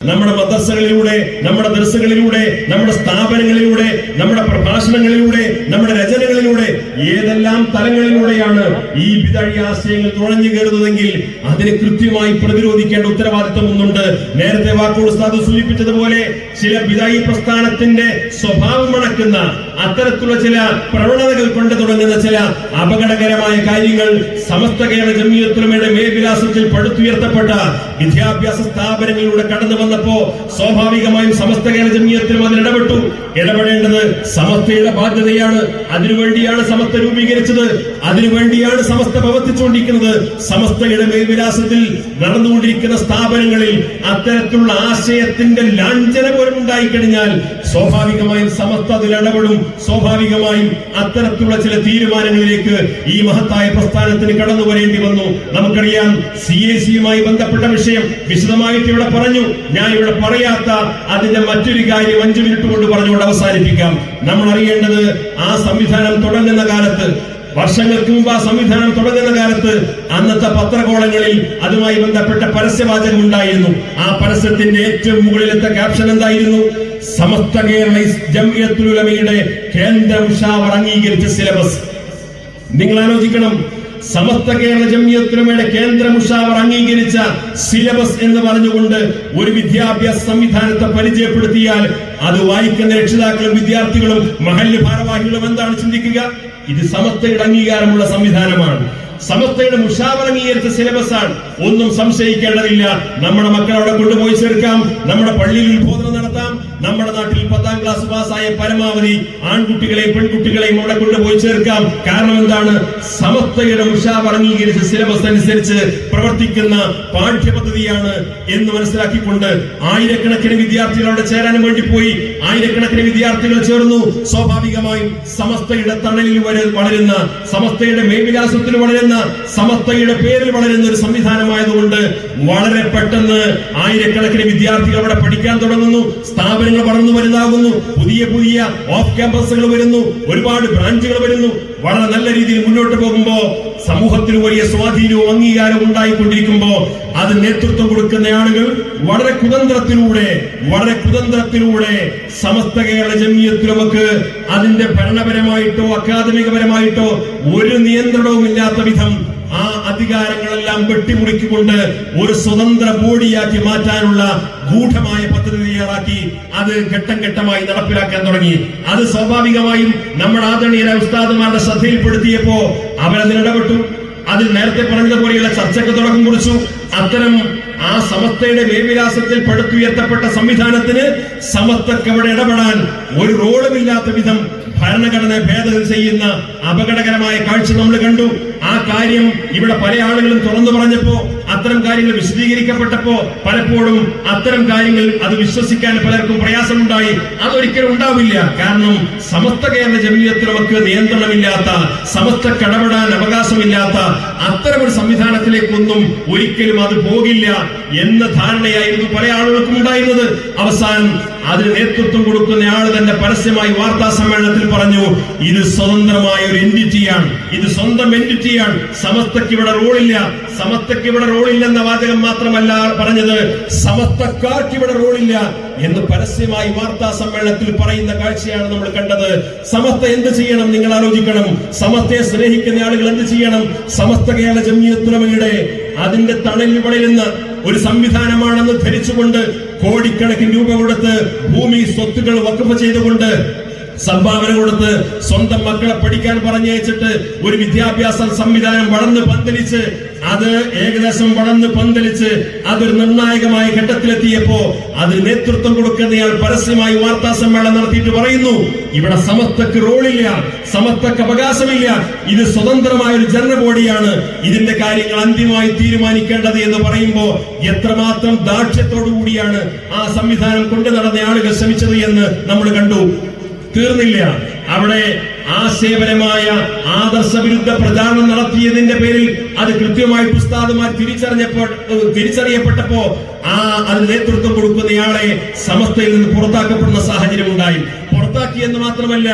നമ്മുടെ മദ്രസകളിലൂടെ, നമ്മുടെ ദർസുകളിലൂടെ, നമ്മുടെ സ്ഥാപനങ്ങളിലൂടെ, നമ്മുടെ പ്രഭാഷണങ്ങളിലൂടെ, നമ്മുടെ രചനകളിലൂടെ, ഏതെല്ലാം തലങ്ങളിലൂടെയാണ് ഈ ബിദ്അഈ ആശയങ്ങൾ തുഴഞ്ഞു കയറുന്നതെങ്കിൽ അതിനെ കൃത്യമായി പ്രതിരോധിക്കേണ്ട ഉത്തരവാദിത്വം ഒന്നുണ്ട്. നേരത്തെ വാക്കോട് ഉസ്താദ് സൂചിപ്പിച്ചതുപോലെ ചില ബിദ്അഈ പ്രസ്ഥാനത്തിന്റെ സ്വഭാവം അടക്കുന്ന അത്തരത്തിലുള്ള ചില പ്രവണതകൾ കൊണ്ട് തുടങ്ങുന്ന ചില അപകടകരമായ കാര്യങ്ങൾ സമസ്ത കേരള ജംഇയ്യത്തുൽ ഉലമയുടെ മേൽവിലാസത്തിൽ പടുത്തുയർത്തപ്പെട്ട വിദ്യാഭ്യാസ സ്ഥാപനങ്ങളിലൂടെ കടന്നു വന്നപ്പോ സ്വാഭാവികമായും സമസ്ത കേരള ജംഇയ്യത്തുൽ ഉലമ അതിൽ ഇടപെട്ടു. ഇടപെടേണ്ടത് സമസ്തയുടെ ബാധ്യതയാണ്. അതിനുവേണ്ടിയാണ് സമസ്ത രൂപീകരിച്ചത്, അതിനുവേണ്ടിയാണ് സമസ്ത പ്രവർത്തിച്ചുകൊണ്ടിരിക്കുന്നത്. സമസ്തയുടെ മേൽവിലാസത്തിൽ നടന്നുകൊണ്ടിരിക്കുന്ന സ്ഥാപനങ്ങളിൽ അത്തരത്തിലുള്ള ആശയത്തിന്റെ ലാഞ്ചന പോലും ഉണ്ടായിക്കഴിഞ്ഞാൽ സ്വാഭാവികമായും സമസ്ത അതിൽ ഇടപെടും. സ്വാഭാവികമായും അത്തരത്തിലുള്ള ചില തീരുമാനങ്ങളിലേക്ക് ഈ മഹത്തായ പ്രസ്ഥാനത്തിന് കടന്നു വരേണ്ടി വന്നു. നമുക്കറിയാം, CAC-യുമായി ബന്ധപ്പെട്ട വിഷയം വിശദമായിട്ട് ഇവിടെ പറഞ്ഞു. ഞാൻ ഇവിടെ പറയാത്ത അതിന്റെ മറ്റൊരു കാര്യം 5 മിനിറ്റ് കൊണ്ട് പറഞ്ഞുകൊണ്ട് അവസാനിപ്പിക്കാം. നമ്മൾ അറിയേണ്ടത്, ആ സംവിധാനം തുടങ്ങുന്ന കാലത്ത്, വർഷങ്ങൾക്ക് മുമ്പ് ആ സംവിധാനം തുടങ്ങുന്ന കാലത്ത് അന്നത്തെ പത്രകോളങ്ങളിൽ അതുമായി ബന്ധപ്പെട്ട പരസ്യവാചകം ഉണ്ടായിരുന്നു. ആ പരസ്യത്തിന്റെ ഏറ്റവും മുകളിലത്തെ ക്യാപ്ഷൻ എന്തായിരുന്നു? സമസ്ത കേരള ജംഇയ്യത്തുൽ ഉലമയുടെ കേന്ദ്ര മുശാവറ അംഗീകരിച്ച സിലബസ്. നിങ്ങൾ ആലോചിക്കണം, സമസ്ത കേരള ജംഇയ്യത്തുൽ ഉലമയുടെ കേന്ദ്ര മുശാവറ അംഗീകരിച്ച സിലബസ് എന്ന് പറഞ്ഞുകൊണ്ട് ഒരു വിദ്യാഭ്യാസ സംവിധാനത്തെ പരിചയപ്പെടുത്തിയാൽ അത് വായിക്കുന്ന രക്ഷിതാക്കളും വിദ്യാർത്ഥികളും മഹല്ല് ഭാരവാഹികളും എന്താണ് ചിന്തിക്കുക? ഇത് സമസ്തയുടെ അംഗീകാരമുള്ള സംവിധാനമാണ്, സമസ്തയുടെ മുശാവറ അംഗീകരിച്ച സിലബസ് ആണ്. ഒന്നും സംശയിക്കേണ്ടതില്ല. നമ്മുടെ മക്കളെ അവിടെ കൊണ്ടുപോയി ചേർക്കാം, നമ്മുടെ പള്ളിയിൽ ഉത്ബോധനം നടത്താം. നമ്മുടെ നാട്ടിൽ 10ാം ക്ലാസ് പാസ്സായ പരമാവധി ആൺകുട്ടികളെയും പെൺകുട്ടികളെയും അവിടെ കൊണ്ടുപോയി ചേർക്കാം. കാരണം എന്താണ്? സമസ്തയുടെ മുശാവറ അംഗീകരിച്ച സിലബസ് അനുസരിച്ച് പ്രവർത്തിക്കുന്ന പാഠ്യപദ്ധതിയാണ് എന്ന് മനസ്സിലാക്കിക്കൊണ്ട് ആയിരക്കണക്കിന് വിദ്യാർത്ഥികൾ അവിടെ ചേരാനും വേണ്ടി പോയി. ആയിരക്കണക്കിന് വിദ്യാർത്ഥികൾ ചേർന്നു. സ്വാഭാവികമായും സമസ്തയുടെ തണലിൽ വളരുന്ന, സമസ്തയുടെ മേൽവിലാസത്തിൽ വളരുന്ന, സമസ്തയുടെ പേരിൽ വളരുന്ന ഒരു സംവിധാനമായതുകൊണ്ട് വളരെ പെട്ടെന്ന് ആയിരക്കണക്കിന് വിദ്യാർത്ഥികൾ അവിടെ പഠിക്കാൻ തുടങ്ങുന്നു. സ്ഥാപനങ്ങൾ വളർന്നു വലുതാകുന്നു. പുതിയ പുതിയ ഓഫ് ക്യാമ്പസുകൾ വരുന്നു, ഒരുപാട് ബ്രാഞ്ചുകൾ വരുന്നു. വളരെ നല്ല രീതിയിൽ മുന്നോട്ട് പോകുമ്പോ സമൂഹത്തിന് വലിയ സ്വാധീനവും അംഗീകാരവും ഉണ്ടായിക്കൊണ്ടിരിക്കുമ്പോ അത് നേതൃത്വം കൊടുക്കുന്ന ആളുകൾ വളരെ കുതന്ത്രത്തിലൂടെ സമസ്ത കേരള ജംഇയ്യത്തുൽ ഉലമക്ക് അതിന്റെ ഭരണപരമായിട്ടോ അക്കാദമികപരമായിട്ടോ ഒരു നിയന്ത്രണവും ഇല്ലാത്ത വിധം ആ അധികാരങ്ങളെല്ലാം വെട്ടിമുറിക്കൊണ്ട് ഒരു സ്വതന്ത്ര ബോഡിയാക്കി മാറ്റാനുള്ള ഗൂഢമായ പദ്ധതി തയ്യാറാക്കി അത് ഘട്ടം ഘട്ടമായി നടപ്പിലാക്കാൻ തുടങ്ങി. അത് സ്വാഭാവികമായും നമ്മുടെ ആദരണീയരായ ഉസ്താദുമാരുടെ ശ്രദ്ധയിൽപ്പെടുത്തിയപ്പോ അവരതിനിടപെട്ടു. അതിൽ നേരത്തെ പറഞ്ഞതുപോലെയുള്ള ചർച്ചയ്ക്ക് തുടക്കം കുറിച്ചു. അത്തരം ആ സമസ്തയുടെ മേൽവിലാസത്തിൽ പടുത്തുയർത്തപ്പെട്ട സംവിധാനത്തിന് സമസ്തക്ക് അവിടെ ഇടപെടാൻ ഒരു റോളുമില്ലാത്ത വിധം ഭരണഘടന ഭേദഗതി ചെയ്യുന്ന അപകടകരമായ കാഴ്ച നമ്മൾ കണ്ടു. ആ കാര്യം ഇവിടെ പല ആളുകളും തുറന്നു പറഞ്ഞപ്പോ, അത്തരം കാര്യങ്ങൾ വിശദീകരിക്കപ്പെട്ടപ്പോ പലപ്പോഴും അത്തരം കാര്യങ്ങൾ അത് വിശ്വസിക്കാൻ പലർക്കും പ്രയാസമുണ്ടായി. അതൊരിക്കലും ഉണ്ടാവില്ല. കാരണം സമസ്ത കേരള ജംഇയ്യത്തുൽ ഉലമക്ക് നിയന്ത്രണമില്ലാത്ത, സമസ്തക്ക് ഇടപെടാൻ അവകാശമില്ലാത്ത അത്തരമൊരു സംവിധാനത്തിലേക്കൊന്നും ഒരിക്കലും അത് പോകില്ല എന്ന ധാരണയായിരുന്നു പല ആളുകൾക്കും ഉണ്ടായിരുന്നത്. അവസാനം അതിന് നേതൃത്വം കൊടുക്കുന്ന ആൾ തന്നെ പരസ്യമായി വാർത്താ സമ്മേളനത്തിൽ പറഞ്ഞു, ഇത് സ്വതന്ത്രമായ ഒരു എന്റിറ്റിയാണ്, ഇത് സ്വന്തം എന്റിറ്റിയാണ്, സമസ്തക്ക് ഇവിടെ റോളില്ല. സമസ്തക്ക് ഇവിടെ റോളില്ലെന്ന വാചകം മാത്രമല്ല പറഞ്ഞത്, സമസ്തക്കാർക്ക് ഇവിടെ റോളില്ല എന്ന് പരസ്യമായി വാർത്താ സമ്മേളനത്തിൽ പറയുന്ന കാഴ്ചയാണ് നമ്മൾ കണ്ടത്. സമസ്ത എന്ത് ചെയ്യണം? നിങ്ങൾ ആലോചിക്കണം. സമസ്തയെ സ്നേഹിക്കുന്ന ആളുകൾ എന്ത് ചെയ്യണം? സമസ്ത കേരള ജംഇയ്യത്തുൽ ഉലമയുടെ അതിന്റെ തണലിൽ വളരുന്ന ഒരു സംവിധാനമാണെന്ന് ധരിച്ചുകൊണ്ട് കോടിക്കണക്കിന് രൂപ കൊടുത്ത് ഭൂമി സ്വത്തുക്കൾ വഖഫ് ചെയ്തുകൊണ്ട് സംഭാവന കൊടുത്ത് സ്വന്തം മക്കളെ പഠിക്കാൻ പറഞ്ഞയച്ചിട്ട് ഒരു വിദ്യാഭ്യാസ സംവിധാനം വളർന്ന് പന്തലിച്ച് അതൊരു നിർണായകമായ ഘട്ടത്തിലെത്തിയപ്പോ അതിന് നേതൃത്വം കൊടുക്കുന്നയാൾ പരസ്യമായി വാർത്താ സമ്മേളനം നടത്തിയിട്ട് പറയുന്നു, ഇവിടെ സമസ്തക്ക് റോളില്ല, സമസ്തക്ക് അവകാശമില്ല, ഇത് സ്വതന്ത്രമായ ഒരു ജനബോഡിയാണ്, ഇതിന്റെ കാര്യങ്ങൾ അന്തിമമായി തീരുമാനിക്കേണ്ടത് എന്ന് പറയുമ്പോ എത്രമാത്രം ദാക്ഷ്യത്തോടു കൂടിയാണ് ആ സംവിധാനം കൊണ്ടു നടന്ന ആളുകൾ ശ്രമിച്ചത് എന്ന് നമ്മൾ കണ്ടു. തീർന്നില്ല. അവിടെ ആശയപരമായ ആദർശവിരുദ്ധ പ്രചാരണം നടത്തിയതിന്റെ പേരിൽ അത് കൃത്യമായിട്ട് ഉസ്താദുമാർ തിരിച്ചറിയപ്പെട്ടപ്പോ അതിന് നേതൃത്വം കൊടുക്കുന്നയാളെ സമസ്തയിൽ നിന്ന് പുറത്താക്കപ്പെടുന്ന സാഹചര്യം ഉണ്ടായി. പുറത്താക്കി എന്ന് മാത്രമല്ല,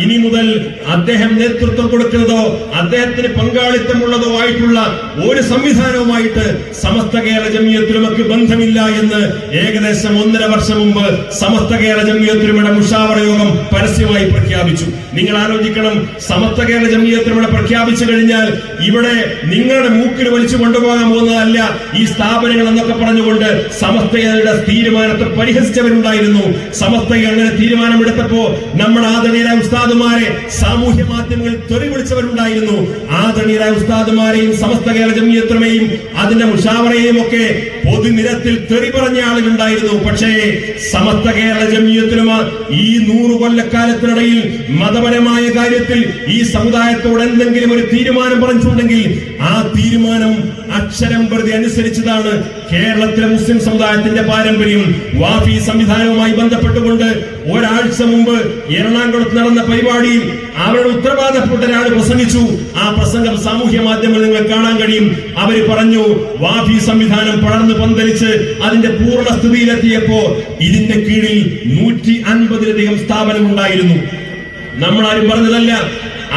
ഇനി മുതൽ അദ്ദേഹം നേതൃത്വം കൊടുക്കുന്നതോ അദ്ദേഹത്തിന് പങ്കാളിത്തമുള്ളതോ ആയിട്ടുള്ള ഒരു സംവിധാനവുമായിട്ട് സമസ്ത കേരള ജംഇയ്യത്തുലമക്ക് ബന്ധമില്ല എന്ന് ഏകദേശം 1.5 വർഷം മുമ്പ് സമസ്ത കേരള ജംഇയ്യത്തുലമയുടെ മുഷാവറ യോഗം പരസ്യമായി പ്രഖ്യാപിച്ചു. നിങ്ങൾ ആലോചിക്കണം, സമസ്ത കേരള ജംഇയ്യത്തുലമ പ്രഖ്യാപിച്ചു കഴിഞ്ഞാൽ ഇവിടെ നിങ്ങളുടെ മൂക്കിൽ വലിച്ചു കൊണ്ടുപോകാൻ പോകുന്നതല്ല ഈ സ്ഥാപനങ്ങൾ എന്നൊക്കെ പറഞ്ഞുകൊണ്ട് സമസ്തയുടെ തീരുമാനത്തെ പരിഹസിച്ചവരുണ്ടായിരുന്നു. സമസ്തയെ അങ്ങനെ തീരുമാനമെടുത്തപ്പോ നമ്മുടെ ആദരണീയരായ ഉസ്താദുമാരെ സാമൂഹ്യ മാധ്യമങ്ങളിൽ തെറി വിളിച്ചവരുണ്ടായിരുന്നു. ആദരണീയരായ ഉസ്താദുമാരെയും സമസ്ത കേരള ജംഇയ്യത്തുലമയെയും അതിന്റെ മുഷാവറയെയും ഒക്കെ പൊതുനിരത്തിൽ തെറി പറഞ്ഞ ആളുകളുണ്ടായിരുന്നു. പക്ഷേ സമസ്ത കേരള ജംഇയ്യത്തുലമ ഈ 100 കൊല്ലക്കാലത്തിനിടയിൽ മതപരമായ കാര്യത്തിൽ ഈ സമുദായത്തോട് എന്തെങ്കിലും ഒരു തീരുമാനം പറഞ്ഞിട്ടുണ്ടെങ്കിൽ ആ തീരുമാനം അക്ഷരം പ്രതി അനുസരിച്ചതാണ്. കേരളത്തിലെ മുസ്ലിം സമുദായത്തിന്റെ പാരമ്പര്യം. വാഫി സംവിധാനവുമായി ബന്ധപ്പെട്ടുകൊണ്ട് ഒരാഴ്ച മുമ്പ് എറണാകുളത്ത് നടന്ന പരിപാടിയിൽ അവരുടെ ഉത്തരവാദപ്പെട്ട ഒരാൾ പ്രസംഗിച്ചു. ആ പ്രസംഗം സാമൂഹ്യ മാധ്യമങ്ങളിൽ നിങ്ങൾ കാണാൻ കഴിയും. അവര് പറഞ്ഞു, വാഫി സംവിധാനം പടർന്നു പന്തലിച്ച് അതിന്റെ പൂർണ്ണ സ്ഥിതിയിലെത്തിയപ്പോ ഇതിന്റെ കീഴിൽ 150-ലധികം സ്ഥാപനം ഉണ്ടായിരുന്നു. നമ്മളാരും പറഞ്ഞതല്ല.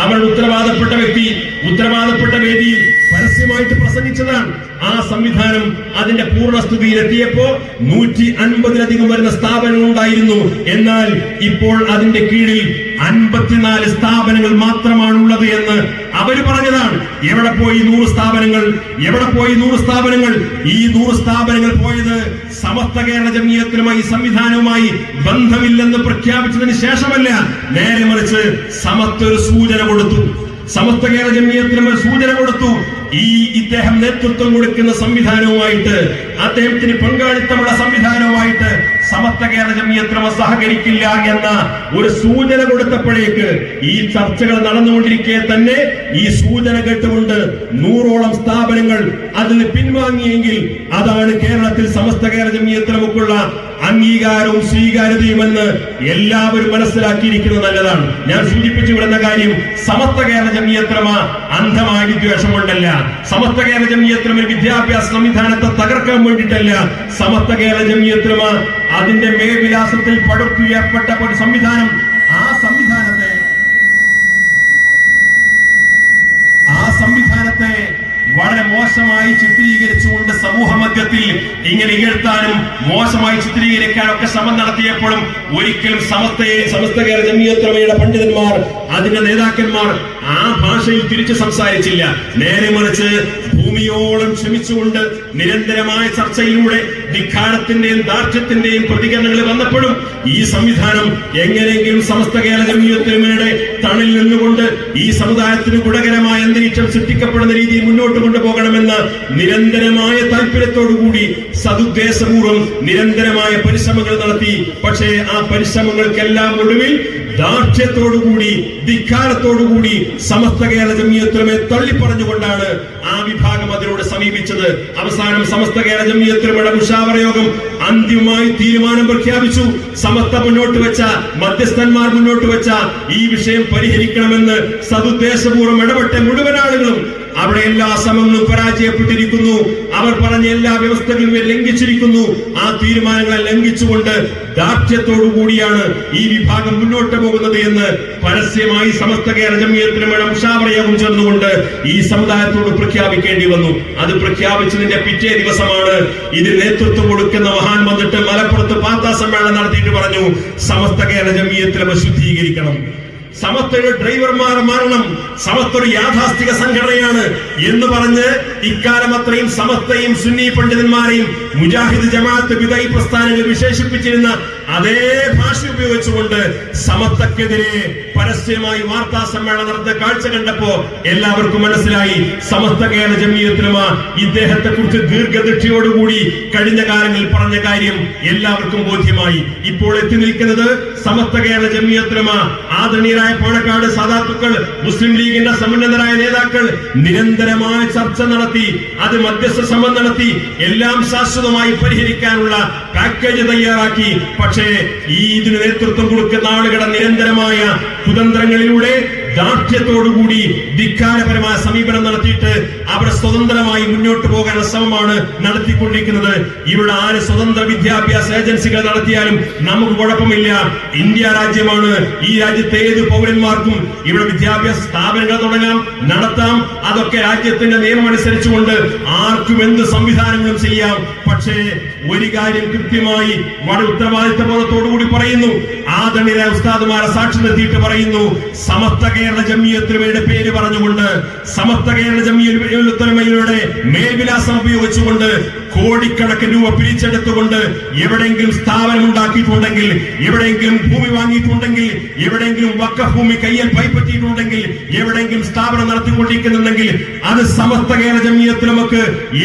അവരുടെ ഉത്തരവാദപ്പെട്ട വ്യക്തി ഉത്തരവാദപ്പെട്ട വേദിയിൽ പരസ്യമായിട്ട് പ്രസംഗിച്ചതാണ്. ആ സംവിധാനം അതിന്റെ പൂർണ്ണസ്ഥിതിയിലെത്തിയപ്പോ 150-ലധികം വരുന്ന സ്ഥാപനങ്ങൾ ഉണ്ടായിരുന്നു. എന്നാൽ ഇപ്പോൾ അതിന്റെ കീഴിൽ 54 സ്ഥാപനങ്ങൾ മാത്രമാണുള്ളത് എന്ന് അവര് പറഞ്ഞതാണ്. എവിടെ പോയി 100 സ്ഥാപനങ്ങൾ? എവിടെ പോയി 100 സ്ഥാപനങ്ങൾ? ഈ 100 സ്ഥാപനങ്ങൾ പോയത് സമസ്ത കേരള ജംഇയ്യത്തുലമ ഈ സംവിധാനവുമായി ബന്ധമില്ലെന്ന് പ്രഖ്യാപിച്ചതിന് ശേഷമല്ല, നേരെ മറിച്ച് സമസ്ത ഒരു സൂചന കൊടുത്തു. സമസ്ത കേരള ജംഇയ്യത്തുലമ സൂചന കൊടുത്തു. ഇദ്ദേഹം നേതൃത്വം കൊടുക്കുന്ന സംവിധാനവുമായിട്ട്, അദ്ദേഹത്തിന് പങ്കാളിത്തമുള്ള സംവിധാനവുമായിട്ട് സമസ്ത കേരള ജംഇയ്യത്തുലമ സഹകരിക്കില്ല എന്ന ഒരു സൂചന കൊടുത്തപ്പോഴേക്ക് ഈ ചർച്ചകൾ നടന്നുകൊണ്ടിരിക്കെ തന്നെ ഈ സൂചന കേട്ടുകൊണ്ട് 100ഓളം സ്ഥാപനങ്ങൾ അതിൽ പിൻവാങ്ങിയെങ്കിൽ അതാണ് കേരളത്തിൽ സമസ്ത കേരള ജംഇയ്യത്തുലമക്കുള്ള അംഗീകാരവും സ്വീകാര്യതയുമെന്ന് എല്ലാവരും മനസ്സിലാക്കിയിരിക്കുന്നത് നല്ലതാണ്. ഞാൻ സൂചിപ്പിച്ചു വിടുന്ന കാര്യം, സമസ്ത കേരള ജംഇയ്യത്തുലമ അന്ധമായ വിദ്വേഷം കൊണ്ടല്ല, സമസ്ത കേരള ജംഇയ്യത്തുലമ വിദ്യാഭ്യാസ സംവിധാനത്തെ തകർക്കാൻ വേണ്ടിയിട്ടല്ല. സമസ്ത കേരള ജംഇയ്യത്തുലമ അതിന്റെ മേൽവിലാസത്തിൽ പടുത്തുയർപ്പെട്ട ഒരു സംവിധാനം, ആ സംവിധാനത്തെ വളരെ മോശമായി ചിത്രീകരിച്ചുകൊണ്ട് സമൂഹ മധ്യത്തിൽ ഇങ്ങനെ ഇകഴ്ത്താനും മോശമായി ചിത്രീകരിക്കാനൊക്കെ ശ്രമം നടത്തിയപ്പോഴും ഒരിക്കലും സമസ്ത കേരള ജംഇയ്യത്തുലമയുടെ പണ്ഡിതന്മാർ, അതിന്റെ നേതാക്കന്മാർ ആ ഭാഷയിൽ തിരിച്ചു സംസാരിച്ചില്ല. നേരെ മറിച്ച് ഭൂമിയോളം ക്ഷമിച്ചുകൊണ്ട് നിരന്തരമായ ചർച്ചയിലൂടെ ധിക്കാരത്തിന്റെയും ദാർഢ്യത്തിന്റെയും പ്രതികരണങ്ങൾ വന്നപ്പോഴും ഈ സംവിധാനം എങ്ങനെയെങ്കിലും സമസ്ത കേരള ജംഇയ്യത്തുലമയുടെ തണിൽ നിന്നുകൊണ്ട് ഈ സമുദായത്തിന് ഗുണകരമായ അന്തരീക്ഷം സൃഷ്ടിക്കപ്പെടുന്ന രീതിയിൽ മുന്നോട്ട് കൊണ്ടുപോകണമെന്ന നിരന്തരമായ താല്പര്യത്തോടുകൂടി സദുദ്ദേശപൂർവ്വം നിരന്തരമായ പരിശ്രമങ്ങൾ നടത്തി. പക്ഷേ ആ പരിശ്രമങ്ങൾക്കെല്ലാം ഒടുവിൽ ദാർഢ്യത്തോടുകൂടി ധിക്കാരത്തോടുകൂടി സമസ്ത കേരള ജംഇയ്യത്തുലമയെ തള്ളിപ്പറഞ്ഞുകൊണ്ടാണ് ആ വിഭാഗം അതിനോട് സമീപിച്ചത്. അവസാനം സമസ്ത കേരള ജംഇയ്യത്തുലമയുടെ മുഷാവറ യോഗം അന്തിമമായി തീരുമാനം പ്രഖ്യാപിച്ചു. സമസ്ത മുന്നോട്ട് വെച്ച, മധ്യസ്ഥന്മാർ മുന്നോട്ട് വെച്ച ഈ വിഷയം പരിഹരിക്കണമെന്ന് സദുദ്ദേശപൂർവ്വം ഇടപെട്ട മുഴുവൻ ആളുകളും അവിടെ എല്ലാ ശ്രമങ്ങളും പരാജയപ്പെട്ടിരിക്കുന്നു. അവർ പറഞ്ഞ എല്ലാ വ്യവസ്ഥകളും ലംഘിച്ചിരിക്കുന്നു. ആ തീരുമാനങ്ങളെ ലംഘിച്ചുകൊണ്ട് ദാർഢ്യത്തോടു കൂടിയാണ് ഈ വിഭാഗം മുന്നോട്ട് പോകുന്നത് എന്ന് പരസ്യമായി സമസ്ത കേരള ജംഇയ്യത്തുലമയുടെ മുഷാവറ യോഗം ചേർന്നുകൊണ്ട് ഈ സമുദായത്തോട് പ്രഖ്യാപിക്കേണ്ടി വന്നു. അത് പ്രഖ്യാപിച്ചതിന്റെ പിറ്റേ ദിവസമാണ് ഇതിന് നേതൃത്വം കൊടുക്കുന്ന മഹാൻ വന്നിട്ട് മലപ്പുറത്ത് വാർത്താ സമ്മേളനം നടത്തിയിട്ട് പറഞ്ഞു, സമസ്ത കേരള ജംഇയ്യത്തുലമ ശുദ്ധീകരിക്കണം, സമസ്തയുടെ ഡ്രൈവർമാർ മാറണം, സമസ്ത ഒരു യാഥാസ്ഥിക സംഘടനയാണ് എന്ന് പറഞ്ഞ് ഇക്കാലം അത്രയും സമസ്തയും സുന്നി പണ്ഡിതന്മാരെയും മുജാഹിദ് ജമാഅത്ത് ബിദഈ പ്രസ്ഥാനങ്ങൾ വിശേഷിപ്പിച്ചിരുന്ന അതേ ഭാഷ ഉപയോഗിച്ചുകൊണ്ട് സമസ്തക്കെതിരെ പരസ്യമായി വാർത്താ സമ്മേളനം നടത്തിയ കാഴ്ച കണ്ടപ്പോ എല്ലാവർക്കും മനസ്സിലായി സമസ്ത കേരള ജംഇയ്യത്തുലമ ഇദ്ദേഹത്തെ കുറിച്ച് ദീർഘദൃഷ്ടിയോടുകൂടി കഴിഞ്ഞ കാലങ്ങളിൽ പറഞ്ഞ കാര്യം എല്ലാവർക്കും ബോധ്യമായി. ഇപ്പോൾ എത്തി നിൽക്കുന്നത് സമസ്ത കേരള ജംഇയ്യത്തുലമ ആദരണീയരായ പാണക്കാട് സാദാത്തുക്കൾ, മുസ്ലിം ലീഗിന്റെ സമുന്നതരായ നേതാക്കൾ നിരന്തരമായ ചർച്ച നടത്തി, അത് മധ്യസ്ഥ ശ്രമം നടത്തി, എല്ലാം ശാശ്വതമായി പരിഹരിക്കാനുള്ള പാക്കേജ് തയ്യാറാക്കി. പക്ഷേ ഇതിന് നേതൃത്വം കൊടുക്കുന്ന ആളുകളുടെ നിരന്തരമായ കുതന്ത്രങ്ങളിലൂടെ ദാർഢ്യത്തോടുകൂടി ധിക്കാരപരമായ സമീപനം നടത്തിയിട്ട് അവർ സ്വതന്ത്രമായി മുന്നോട്ട് പോകാനുള്ള ശ്രമമാണ് നടത്തിക്കൊണ്ടിരിക്കുന്നത്. ഇവിടെ ആര് സ്വതന്ത്ര വിദ്യാഭ്യാസ ഏജൻസികൾ നടത്തിയാലും നമുക്ക് കുഴപ്പമില്ല. ഇന്ത്യ രാജ്യമാണ്. ഈ രാജ്യത്തെ ഏത് പൗരന്മാർക്കും ഇവിടെ വിദ്യാഭ്യാസ സ്ഥാപനങ്ങൾ തുടങ്ങാം, നടത്താം. അതൊക്കെ രാജ്യത്തിന്റെ നിയമം അനുസരിച്ചുകൊണ്ട് ആർക്കും എന്ത് സംവിധാനങ്ങളും ചെയ്യാം. പക്ഷേ ഒരു കാര്യം കൃത്യമായി വളരെ ഉത്തരവാദിത്ത ബോധത്തോടുകൂടി പറയുന്നു, ആദരണീയ ഉസ്താദുമാരെ സാക്ഷി നിർത്തിയിട്ട് പറയുന്നു, സമസ്ത കേരള ജംഇയ്യത്തുലമയുടെ പേര് പറഞ്ഞുകൊണ്ട്, സമസ്ത കേരള ജംഇയ്യത്തുലമയുടെ മേൽവിലാസം ഉപയോഗിച്ചുകൊണ്ട് കോടിക്കണക്കിന് രൂപ പിരിച്ചെടുത്തുകൊണ്ട് എവിടെയെങ്കിലും സ്ഥാപനം ഉണ്ടാക്കിയിട്ടുണ്ടെങ്കിൽ, എവിടെയെങ്കിലും ഭൂമി വാങ്ങിയിട്ടുണ്ടെങ്കിൽ, എവിടെയെങ്കിലും വഖഫ് ഭൂമി കയ്യിൽ കൈപ്പറ്റിയിട്ടുണ്ടെങ്കിൽ, എവിടെയെങ്കിലും സ്ഥാപനം നടത്തിക്കൊണ്ടിരിക്കുന്നുണ്ടെങ്കിൽ അത് സമസ്ത കേരള ജംഇയ്യത്തുലമക്ക്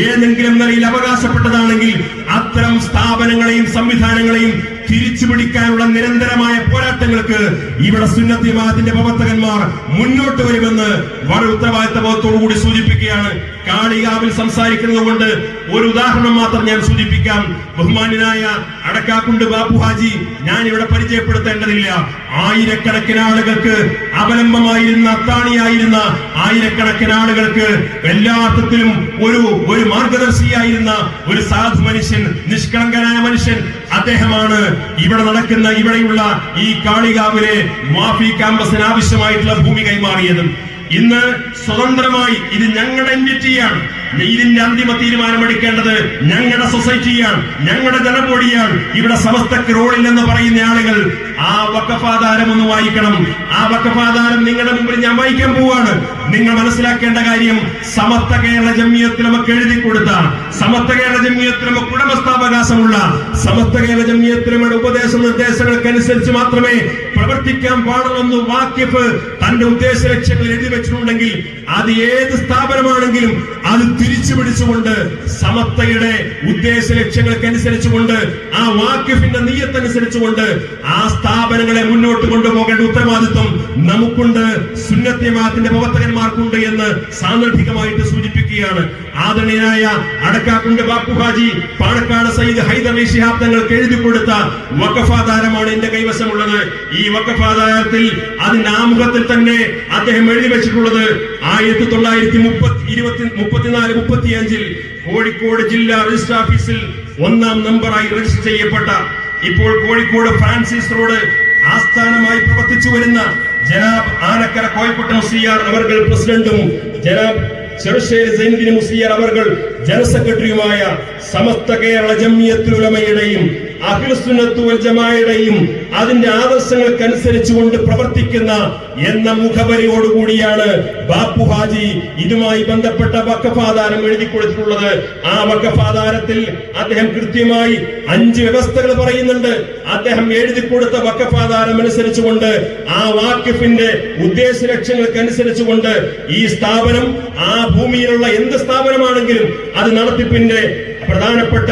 ഏതെങ്കിലും നിലയിൽ അവകാശപ്പെട്ടതാണെങ്കിൽ അത്തരം സ്ഥാപനങ്ങളെയും സംവിധാനങ്ങളെയും തിരിച്ചു പിടിക്കാനുള്ള നിരന്തരമായ പോരാട്ടങ്ങൾക്ക് ഇവിടെ സുന്നത്ത് ജമാഅത്തിന്റെ പ്രവർത്തകന്മാർ മുന്നോട്ട് വരുമെന്ന് വളരെ ഉത്തരവാദിത്ത ബോധത്തോടുകൂടി സൂചിപ്പിക്കുകയാണ്. കാളികാവിൽ സംസാരിക്കുന്നത് കൊണ്ട് ഒരു ഉദാഹരണം മാത്രം ഞാൻ സൂചിപ്പിക്കാം. ബഹുമാന്യനായ അടക്കാക്കുണ്ട് ബാപ്പു ഹാജി ഞാൻ ഇവിടെ പരിചയപ്പെടുത്തേണ്ടതില്ല. ആയിരക്കണക്കിന് ആളുകൾക്ക് അവലംബമായിരുന്ന, അത്താണിയായിരുന്ന ആയിരക്കണക്കിന് ആളുകൾക്ക് എല്ലാ അർത്ഥത്തിലും ഒരു മാർഗദർശിയായിരുന്ന ഒരു സാധു മനുഷ്യൻ, നിഷ്കളങ്കനായ മനുഷ്യൻ. അദ്ദേഹമാണ് ഇവിടെയുള്ള ഈ കാളികാവിലെ മാഫി ക്യാമ്പസിന് ആവശ്യമായിട്ടുള്ള ഭൂമി കൈമാറിയതും. ഇന്ന് സ്വതന്ത്രമായി ഇത് ഞങ്ങളുടെ എന്റിറ്റിയാണ്, ഇതിന്റെ അന്തിമ തീരുമാനമെടുക്കേണ്ടത് ഞങ്ങളുടെ സൊസൈറ്റിയാണ്, ഞങ്ങളുടെ ജനബോഡിയാണ്. ഇവിടെ സമസ്തക്ക് റോളില്ലെന്ന് പറയുന്ന ആളുകൾ ആ വഖഫാധാരം ഒന്ന് വായിക്കണം. ആ വഖഫാധാരം നിങ്ങളുടെ മുമ്പിൽ ഞാൻ വായിക്കാൻ പോവാണ്. നിങ്ങൾ മനസ്സിലാക്കേണ്ട കാര്യം, സമസ്ത കേരള ജംഇയ്യത്തുലമക്ക് എഴുതി കൊടുത്ത, സമസ്ത കേരള ജംഇയ്യത്തുലമക്ക് ഉടമസ്ഥാവകാശമുള്ള, സമസ്ത കേരള ജംഇയ്യത്തുലമയുടെ ഉപദേശ നിർദ്ദേശങ്ങൾക്കനുസരിച്ച് മാത്രമേ പ്രവർത്തിക്കാൻ പാടുള്ളൂ വാക്കിഫ് തന്റെ ഉദ്ദേശ ലക്ഷ്യങ്ങൾ എഴുതി വെച്ചിട്ടുണ്ടെങ്കിൽ അത് ഏത് സ്ഥാപനമാണെങ്കിലും അത് തിരിച്ചു പിടിച്ചുകൊണ്ട് സമസ്തയുടെ ഉദ്ദേശ ലക്ഷ്യങ്ങൾക്കനുസരിച്ചുകൊണ്ട് ആ വാക്കിഫിന്റെ നിയ്യത്തനുസരിച്ചുകൊണ്ട് ആ സ്ഥാപനങ്ങളെ മുന്നോട്ട് കൊണ്ടുപോകേണ്ട ഉത്തരവാദിത്വം നമുക്കുണ്ട്, സുന്നത്ത് ജമാഅത്തിന്റെ പ്രവർത്തകന്മാർക്കുണ്ട് എന്ന് സാന്ദർഭികമായിട്ട് സൂചിപ്പിക്കുകയാണ്. ആദരണീയനായ അടക്കാക്കുണ്ട് ബാപ്പു ഹാജി, പാണക്കാട് സയ്യിദ് ഹൈദർ അലി ശിഹാബ് തങ്ങൾക്ക് എഴുതി കൊടുത്ത വഖഫാധാരമാണ് എന്റെ കൈവശമുള്ളത്. ഈ വഖഫാധാരത്തിൽ അതിന്റെ ആമുഖത്തിൽ തന്നെ അദ്ദേഹം എഴുതി വെച്ചിട്ടുള്ളത് 1934-35 കോഴിക്കോട് ജില്ലാ രജിസ്റ്റർ ഓഫീസിൽ 1-ാം നമ്പറായി രജിസ്റ്റർ ചെയ്യപ്പെട്ട, ഇപ്പോൾ കോഴിക്കോട് ഫ്രാൻസിസ് റോഡ് ആസ്ഥാനമായി പ്രവർത്തിച്ചു വരുന്ന ജനാബ് ആനക്കര കോയക്കുട്ടൻ മുസ്ലിയാർ അവർകൾ പ്രസിഡന്റും ജനാബ് ചെറുശ്ശേരി സൈനുദ്ദീൻ മുസ്ലിയാർ അവർകൾ ജനറൽ സെക്രട്ടറിയുമായ സമസ്ത കേരള ജംഇയ്യത്തുലമയുടെയും അഹ്ലുസുന്നത്ത് വൽ ജമാഅയുടെയും അതിന്റെ ആദർശങ്ങൾക്കനുസരിച്ചുകൊണ്ട് പ്രവർത്തിക്കുന്ന എന്ന മുഖവരിയോടുകൂടിയാണ് ബാപ്പു ഹാജി ഇതുമായി ബന്ധപ്പെട്ട വഖഫാധാരം എഴുതി കൊടുത്തിട്ടുള്ളത്. ആ വഖഫാധാരത്തിൽ അദ്ദേഹം കൃത്യമായി 5 വ്യവസ്ഥകൾ പറയുന്നുണ്ട്. അദ്ദേഹം എഴുതി കൊടുത്ത വഖഫാധാരം അനുസരിച്ചുകൊണ്ട് ആ വാക്കിഫിന്റെ ഉദ്ദേശ ലക്ഷ്യങ്ങൾക്കനുസരിച്ചുകൊണ്ട് ഈ സ്ഥാപനം, ആ ഭൂമിയിലുള്ള എന്ത് സ്ഥാപനമാണെങ്കിലും അത് നടത്തിപ്പിന്റെ പ്രധാനപ്പെട്ട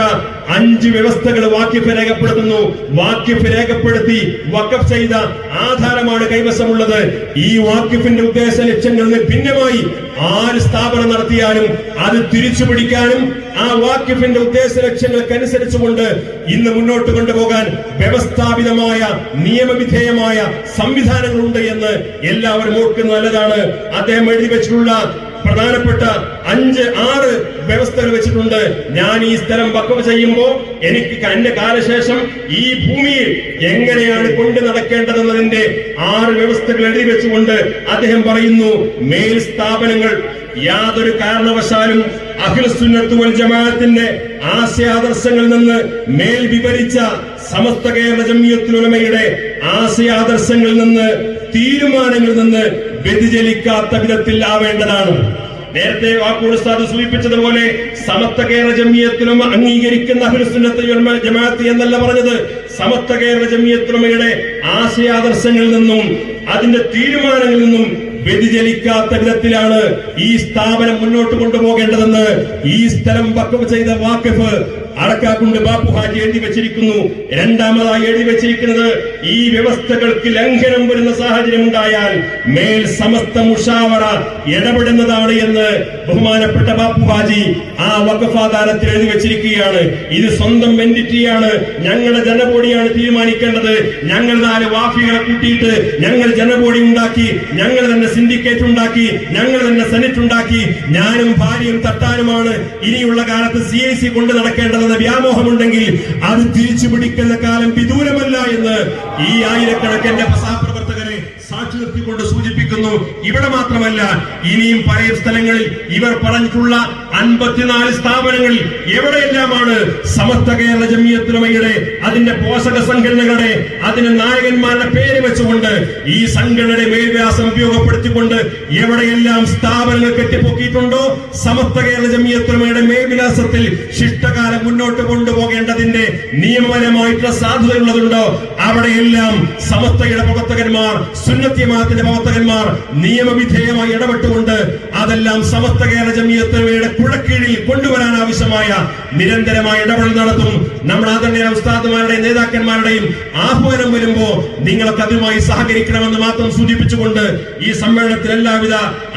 5 വ്യവസ്ഥകൾ വാക്കിഫ് രേഖപ്പെടുത്തുന്നു. വാക്കിഫ് രേഖപ്പെടുത്തി വഖഫ് ചെയ്ത ആധാരമാണ് കൈവശമുള്ളത്. ഈ വാക്കിഫിന്റെ ഉദ്ദേശ ലക്ഷ്യങ്ങളിൽ നിന്ന് ഭിന്നമായി ആര് സ്ഥാപനം നടത്തിയാലും അത് തിരിച്ചു പിടിക്കാനും ആ വാക്കിഫിന്റെ ഉദ്ദേശ ലക്ഷ്യങ്ങൾക്കനുസരിച്ചുകൊണ്ട് ഇന്ന് മുന്നോട്ട് കൊണ്ടുപോകാൻ വ്യവസ്ഥാപിതമായ നിയമവിധേയമായ സംവിധാനങ്ങളുണ്ട് എന്ന് എല്ലാവരും ഓർക്കുന്നത് നല്ലതാണ്. അദ്ദേഹം എഴുതി വെച്ചിട്ടുള്ള പ്രധാനപ്പെട്ട 5-6 വ്യവസ്ഥകൾ വെച്ചിട്ടുണ്ട്. ഞാൻ ഈ സ്ഥലം വഖഫ് ചെയ്യുമ്പോൾ എനിക്ക് എന്റെ കാലശേഷം ഈ ഭൂമിയിൽ എങ്ങനെയാണ് കൊണ്ടു നടക്കേണ്ടതെന്നതിന്റെ 6 വ്യവസ്ഥകൾ എഴുതി വെച്ചുകൊണ്ട് അദ്ദേഹം പറയുന്നു, മേൽ സ്ഥാപനങ്ങൾ യാതൊരു കാരണവശാലും അഹ്ലുസുന്നത്ത് വൽ ജമാഅത്തിന്റെ ആശയാദർശങ്ങളിൽ നിന്ന് മേൽ വിപരിച്ച സമസ്ത കേരള ജംഇയ്യത്തുലമയുടെ ആശയാദർശങ്ങളിൽ നിന്ന്, തീരുമാനങ്ങളിൽ നിന്ന് വ്യതിചലിക്കാത്ത വിധത്തിൽ ആവേണ്ടതാണ്. നേരത്തെ വാക്കോട് ഉസ്താദ് സൂചിപ്പിച്ചതുപോലെ സമസ്ത കേരള ജംഇയ്യത്തുലമ അംഗീകരിക്കുന്ന അഹ്ലുസുന്നത്ത് വൽ ജമാഅത്ത് എന്നല്ല പറഞ്ഞത്, സമസ്ത കേരള ജംഇയ്യത്തുലമയുടെ ആശയാദർശങ്ങളിൽ നിന്നും അതിന്റെ തീരുമാനങ്ങളിൽ നിന്നും വ്യതിചലിക്കാത്ത വിധത്തിലാണ് ഈ സ്ഥാപനം മുന്നോട്ട് കൊണ്ടുപോകേണ്ടതെന്ന്, ഈ സ്ഥലം വഖഫ് ചെയ്ത വാക്കിഫ് അടക്കാക്കുണ്ട് ബാപ്പു ഹാജി എഴുതി വെച്ചിരിക്കുന്നു. രണ്ടാമതായി എഴുതി വെച്ചിരിക്കുന്നത്, ഈ വ്യവസ്ഥകൾക്ക് ലംഘനം വരുന്ന സാഹചര്യം ഉണ്ടായാൽ മേൽ സമസ്ത മുഷാവറ ഇടപെടുന്നതാണ് എന്ന് ബഹുമാനപ്പെട്ട ബാപ്പു ഹാജി ആ വഖഫ് അദാലത്തിൽ എഴുതി വെച്ചിരിക്കുകയാണ്. ഇത് സ്വന്തം എന്റിറ്റിയാണ്, ഞങ്ങളുടെ ജനബോഡിയാണ് തീരുമാനിക്കേണ്ടത്. ഞങ്ങൾ 4 വാഫികളെ കൂട്ടിയിട്ട് ഞങ്ങൾ ജനബോഡി ഉണ്ടാക്കി, ഞങ്ങൾ തന്നെ സിൻഡിക്കേറ്റ് ഉണ്ടാക്കി, ഞങ്ങൾ തന്നെ സെനറ്റ് ഉണ്ടാക്കി, ഞാനും ഭാര്യയും തട്ടാനുമാണ് ഇനിയുള്ള കാലത്ത് CIC കൊണ്ട് നടക്കേണ്ടതെന്ന വ്യാമോഹമുണ്ടെങ്കിൽ അത് തിരിച്ചു പിടിക്കുന്ന കാലം വിദൂരമല്ല എന്ന് ഈ ആയിരക്കണക്കിന് സഹപ്രവർത്തകരെ സാക്ഷി നിർത്തിക്കൊണ്ട് സൂചിപ്പിക്കുന്നു. ഇവിടെ മാത്രമല്ല, ഇനിയും പല സ്ഥലങ്ങളിൽ ഇവർ പറഞ്ഞിട്ടുള്ള 54 സ്ഥാപനങ്ങളിൽ എവിടെയെല്ലാമാണ് സമസ്ത കേരള ജംഇയ്യത്തുൽ ഉലമയുടെ അതിന്റെ പോഷക സംഘടനകളുടെ അതിന്റെ നായകന്മാരുടെ പേര് വെച്ചുകൊണ്ട് ഈ സംഘടനയുടെ മേൽവ്യാസം ഉപയോഗപ്പെടുത്തിക്കൊണ്ട് എവിടെയെല്ലാം സ്ഥാപനങ്ങൾ കെട്ടിപ്പൊക്കിയിട്ടുണ്ടോ, സമസ്ത കേരള ജംഇയ്യത്തുൽ ഉലമയുടെ മേൽവിലാസത്തിൽ ശിഷ്ടകാലം മുന്നോട്ട് കൊണ്ടുപോകേണ്ടതിന്റെ നിയമപരമായിട്ടുള്ള സാധുതയുള്ളതുണ്ടോ, അവിടെയെല്ലാം സമസ്തയുടെ പ്രവർത്തകന്മാർ, സുന്നത്തി ജമാഅത്തിന്റെ പ്രവർത്തകന്മാർ നിയമവിധേയമായി ഇടപെട്ടുകൊണ്ട് അതെല്ലാം സമസ്ത കേരള ജംഇയ്യത്തുൽ ഉലമയുടെ കുഴക്കീഴിൽ കൊണ്ടുവരാൻ ആവശ്യമായ നിരന്തരമായ ഇടപെടൽ നടത്തും. നമ്മുടെ ആദരണീയ ഉസ്താദുമാരുടെയും നേതാക്കന്മാരുടെയും ആഹ്വാനം വരുമ്പോ നിങ്ങൾക്ക് അതുമായി സഹകരിക്കണമെന്ന് മാത്രം സൂചിപ്പിച്ചുകൊണ്ട് ഈ സമ്മേളനത്തിൽ എല്ലാവിധ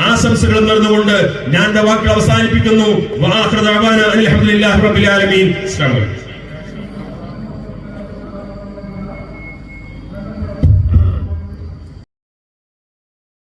ആശംസകളും നേർന്നുകൊണ്ട് ഞാൻ എന്റെ വാക്കുകൾ അവസാനിപ്പിക്കുന്നു. അൽഹംദുലില്ലാഹി റബ്ബിൽ ആലമീൻ. അസ്സലാമു അലൈക്കും.